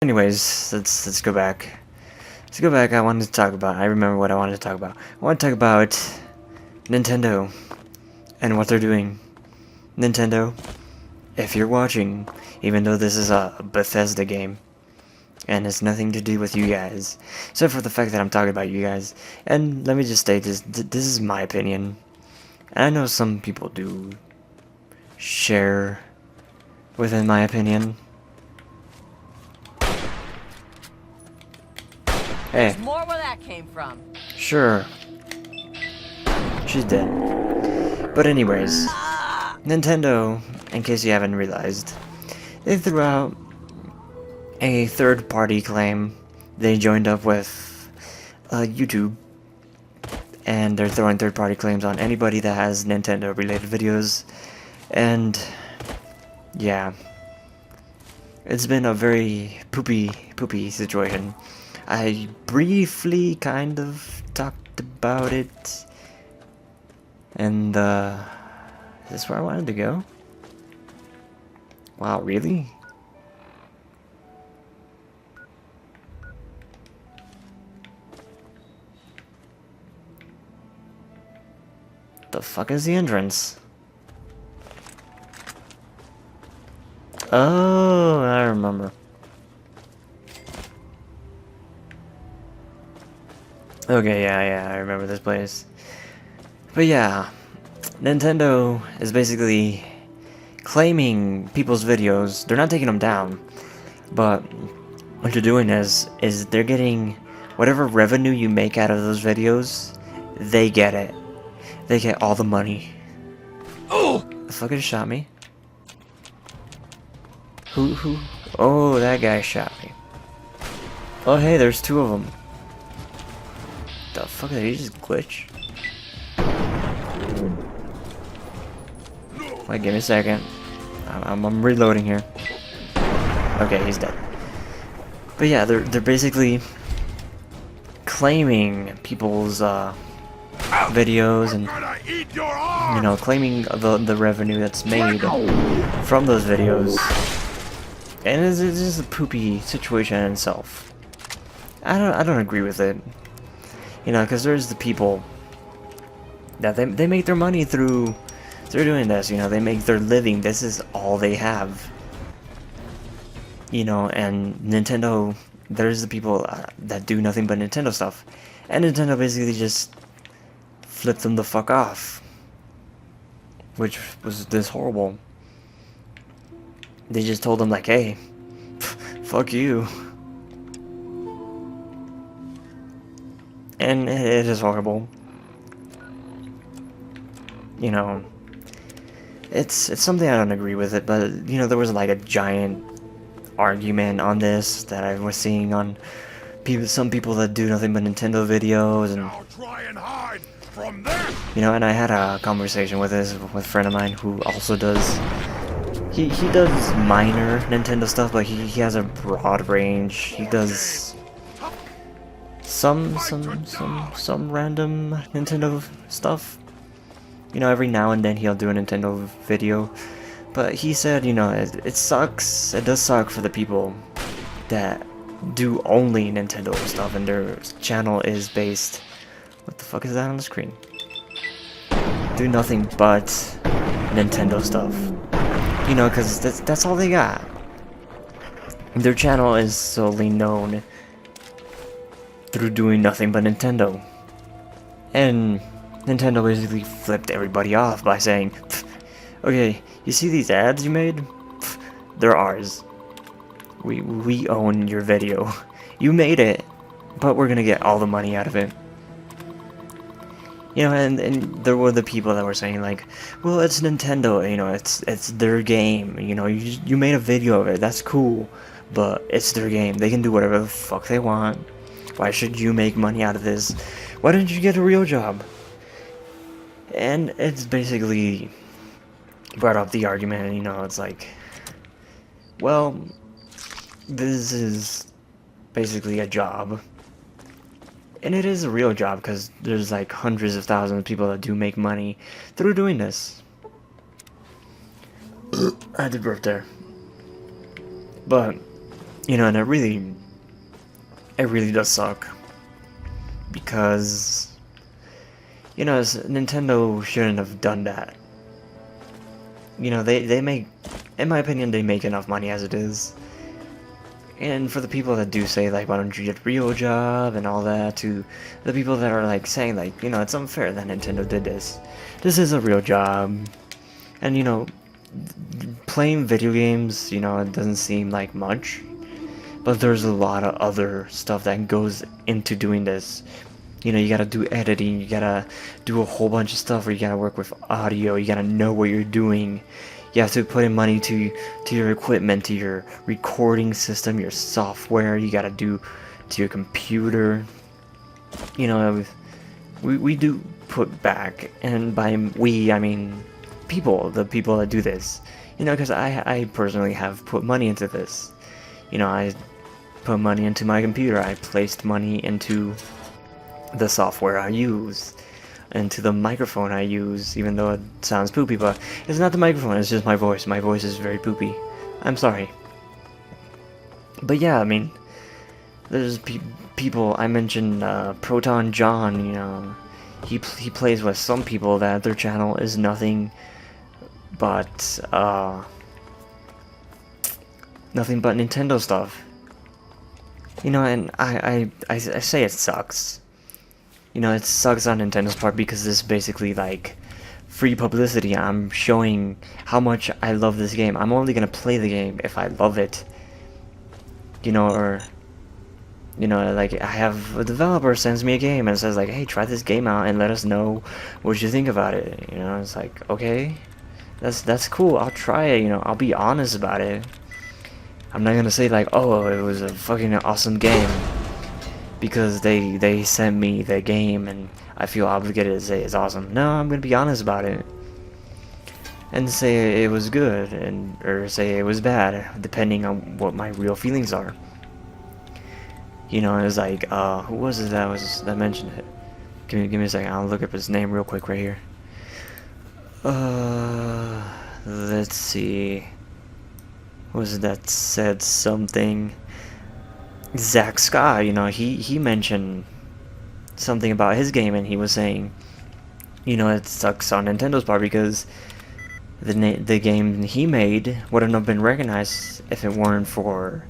Anyways, let's go back. Let's go back. I remember what I wanted to talk about. I want to talk about Nintendo and what they're doing. Nintendo, if you're watching, even though this is a Bethesda game, and it's nothing to do with you guys, except for the fact that I'm talking about you guys. And let me just state this: this is my opinion. And I know some people do share within my opinion. Hey. There's more where that came from. Sure. She's dead. But anyways, Nintendo, in case you haven't realized, they threw out a third-party claim. They joined up with YouTube, and they're throwing third-party claims on anybody that has Nintendo-related videos. And yeah, it's been a very poopy situation. I briefly kind of talked about it, and is this where I wanted to go? Wow, really? The fuck is the entrance? Oh, I remember. Okay, yeah, I remember this place. But yeah, Nintendo is basically claiming people's videos. They're not taking them down, but what they're doing is they're getting whatever revenue you make out of those videos, they get it. They get all the money. Oh! The fuck just shot me? Who? Oh, that guy shot me. Oh, hey, there's two of them. The fuck, did he just glitch? Wait, give me a second. I'm reloading here. Okay, he's dead. But yeah, they're basically claiming people's videos and, you know, claiming the revenue that's made from those videos. And it's just a poopy situation in itself. I don't agree with it. You know, because there's the people that they make their money through doing this. You know, they make their living. This is all they have. You know, and Nintendo, there's the people that do nothing but Nintendo stuff, and Nintendo basically just flipped them the fuck off, which was this horrible. They just told them like, hey, fuck you. And it is horrible. You know, it's something I don't agree with it, but you know, there was like a giant argument on this that I was seeing on some people that do nothing but Nintendo videos, and you know, and I had a conversation with a friend of mine who also does. He does minor Nintendo stuff, but he has a broad range. He does some random Nintendo stuff. You know, every now and then he'll do a Nintendo video. But he said, you know, it sucks. It does suck for the people that do only Nintendo stuff and their channel is based. What the fuck is that on the screen? Do nothing but Nintendo stuff. You know, because that's all they got. Their channel is solely known through doing nothing but Nintendo. And Nintendo basically flipped everybody off by saying, okay, you see these ads you made? They're ours. We own your video. You made it, but we're gonna get all the money out of it. You know, and there were the people that were saying like, well, it's Nintendo, you know, it's their game, you know, you made a video of it, that's cool, but it's their game, they can do whatever the fuck they want. Why should you make money out of this? Why didn't you get a real job? And it's basically brought up the argument, you know, it's like, well, this is basically a job. And it is a real job, because there's like hundreds of thousands of people that do make money through doing this. I had to burp there. But You know, and it really does suck. Because, you know, Nintendo shouldn't have done that. You know, they make, in my opinion, they make enough money as it is. And for the people that do say, like, why don't you get a real job and all that, to the people that are, like, saying, like, you know, it's unfair that Nintendo did this. This is a real job. And, you know, playing video games, you know, it doesn't seem like much. But there's a lot of other stuff that goes into doing this. You know, you gotta do editing, you gotta do a whole bunch of stuff where you gotta work with audio, you gotta know what you're doing. You have to put in money to your equipment, to your recording system, your software, you gotta do to your computer. You know, we do put back, and by we, I mean the people that do this. You know, because I personally have put money into this. You know, I put money into my computer, I placed money into the software I use, into the microphone I use, even though it sounds poopy, but it's not the microphone, it's just my voice. My voice is very poopy. I'm sorry. But yeah, I mean, there's people, I mentioned Proton John, you know, he plays with some people that their channel is nothing but Nintendo stuff. You know, and I say it sucks. You know, it sucks on Nintendo's part because this is basically like free publicity. I'm showing how much I love this game. I'm only gonna play the game if I love it. You know, or, you know, like, I have a developer sends me a game and says, like, hey, try this game out and let us know what you think about it. You know, it's like, okay, that's cool, I'll try it, you know, I'll be honest about it. I'm not gonna say, like, oh, it was a fucking awesome game, because they sent me the game and I feel obligated to say it's awesome. No, I'm gonna be honest about it and say it was good, or say it was bad, depending on what my real feelings are. You know, it was like, who was it that mentioned it? Give me a second, I'll look up his name real quick right here. Let's see. Who was it that said something? Zack Scott, you know, he mentioned something about his game, and he was saying, you know, it sucks on Nintendo's part because the game he made wouldn't have been recognized if it weren't for,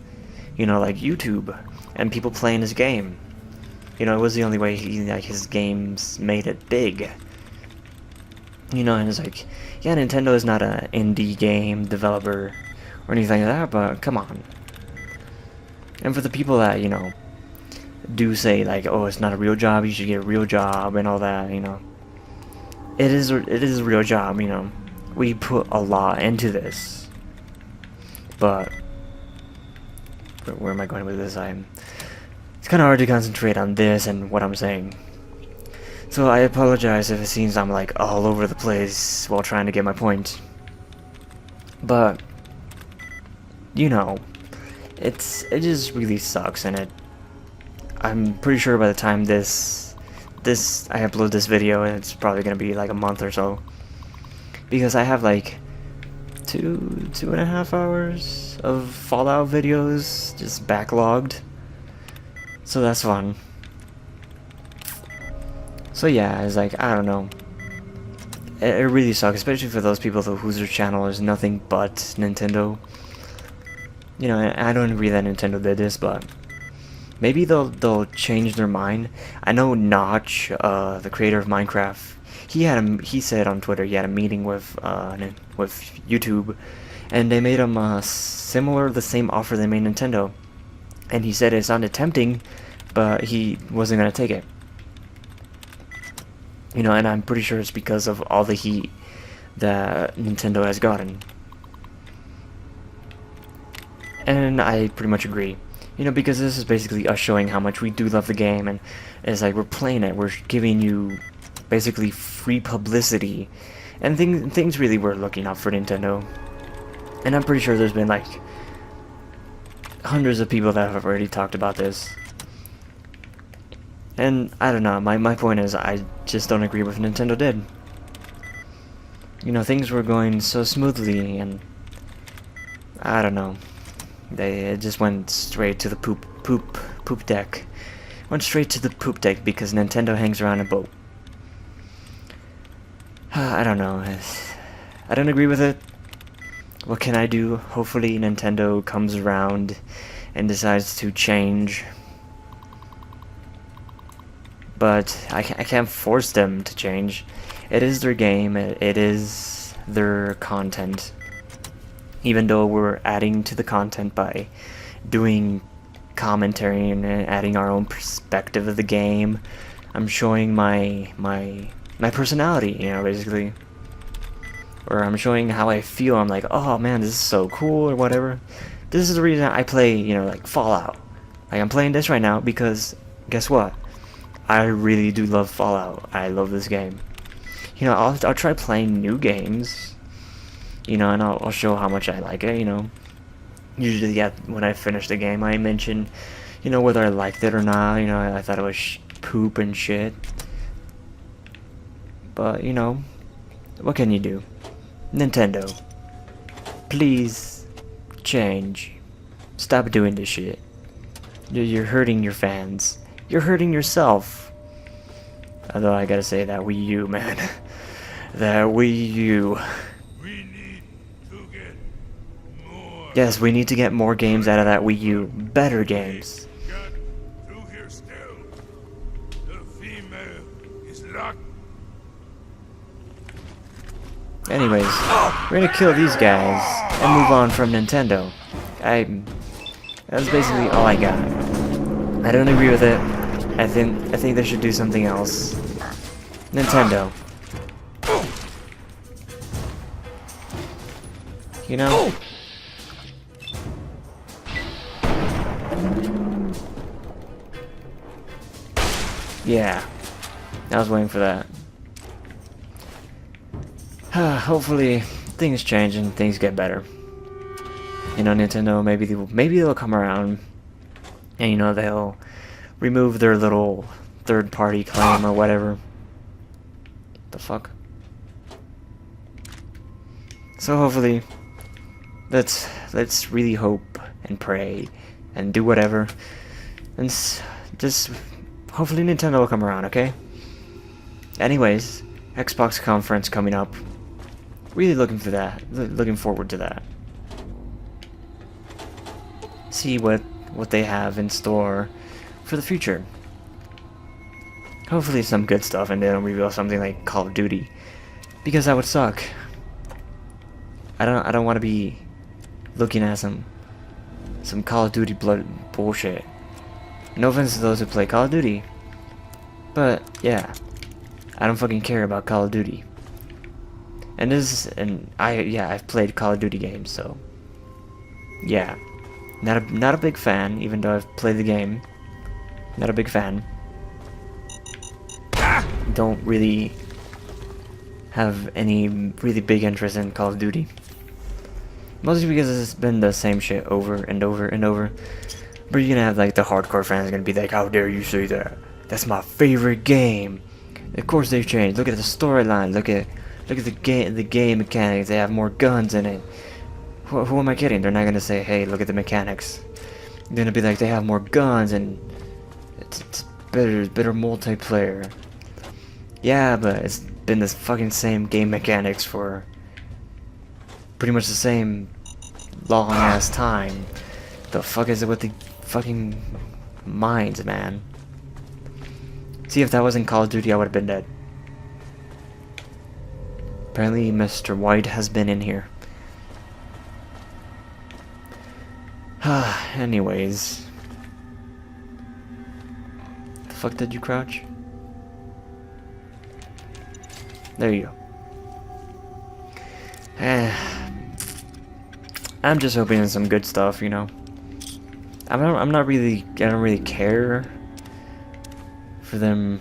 you know, like YouTube and people playing his game. You know, it was the only way his games made it big. You know, and it's like, yeah, Nintendo is not an indie game developer or anything like that, but come on. And for the people that, you know, do say, like, oh, it's not a real job, you should get a real job and all that, you know, it is a real job, you know. We put a lot into this. But where am I going with this? It's kind of hard to concentrate on this and what I'm saying. So I apologize if it seems I'm, like, all over the place while trying to get my point. But, you know, it just really sucks, and I'm pretty sure by the time I upload this video, it's probably gonna be like a month or so, because I have like 2.5 hours of Fallout videos just backlogged, so that's fun. So yeah, it's like, I don't know, it really sucks, especially for those people whose channel is nothing but Nintendo. You know, I don't agree that Nintendo did this, but maybe they'll change their mind. I know Notch, the creator of Minecraft, he said on Twitter he had a meeting with YouTube, and they made him the same offer they made Nintendo, and he said it sounded tempting, but he wasn't gonna take it. You know, and I'm pretty sure it's because of all the heat that Nintendo has gotten. And I pretty much agree. You know, because this is basically us showing how much we do love the game, and it's like we're playing it, we're giving you basically free publicity, and things really were looking up for Nintendo. And I'm pretty sure there's been like hundreds of people that have already talked about this. And I don't know, my point is, I just don't agree with what Nintendo did. You know, things were going so smoothly, and I don't know. It just went straight to the poop deck. Went straight to the poop deck because Nintendo hangs around a boat. I don't know. I don't agree with it. What can I do? Hopefully Nintendo comes around and decides to change. But I can't force them to change. It is their game. It is their content. Even though we're adding to the content by doing commentary and adding our own perspective of the game, I'm showing my personality, you know, basically. Or I'm showing how I feel. I'm like, oh man, this is so cool, or whatever. This is the reason I play, you know, like Fallout. Like, I'm playing this right now because, guess what? I really do love Fallout. I love this game. You know, I'll try playing new games, you know, and I'll show how much I like it, you know. Usually, yeah, when I finish the game, I mention, you know, whether I liked it or not. You know, I thought it was poop and shit. But, you know, what can you do? Nintendo, please change. Stop doing this shit. You're hurting your fans. You're hurting yourself. Although I gotta say, that Wii U, man. That Wii U. We need to get more. Yes, we need to get more games out of that Wii U. Better games. Got through here still. The female is locked. Anyways, we're gonna kill these guys and move on from Nintendo. That's basically all I got. I don't agree with it. I think they should do something else. Nintendo. You know? Yeah. I was waiting for that. Hopefully things change and things get better. You know, Nintendo, maybe they'll come around and, you know, they'll remove their little third-party claim or whatever. The fuck? So hopefully, let's really hope and pray and do whatever, and just hopefully Nintendo will come around, okay? Anyways, Xbox conference coming up. Really looking for that. Looking forward to that. See what they have in store for the future. Hopefully some good stuff, and they don't reveal something like Call of Duty, because that would suck. I don't want to be looking at some Call of Duty blood bullshit. No offense to those who play Call of Duty, but yeah, I don't fucking care about Call of Duty. I've played Call of Duty games, so yeah, not a big fan, even though I've played the game. Not a big fan. Don't really have any really big interest in Call of Duty. Mostly because it's been the same shit over and over and over. But you're gonna have like the hardcore fans gonna be like, how dare you say that? That's my favorite game. Of course they've changed. Look at the storyline. Look at the game mechanics. They have more guns in it. Who am I kidding? They're not gonna say, hey, look at the mechanics. They're gonna be like, they have more guns and it's better multiplayer. Yeah, but it's been this fucking same game mechanics for pretty much the same long ass time. The fuck is it with the fucking minds, man? See, if that wasn't Call of Duty, I would have been dead. Apparently, Mr. White has been in here. Anyways. The fuck did you crouch? There you go. I'm just hoping it's some good stuff, you know. I don't really care for them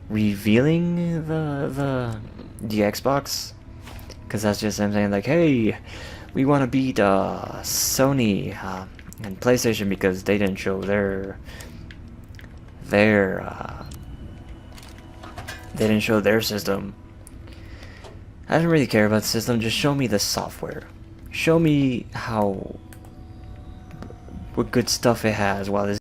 revealing the Xbox, because that's just them saying like, hey, we want to beat Sony and PlayStation because they didn't show their system. I don't really care about the system, just show me the software. Show me how what good stuff it has while this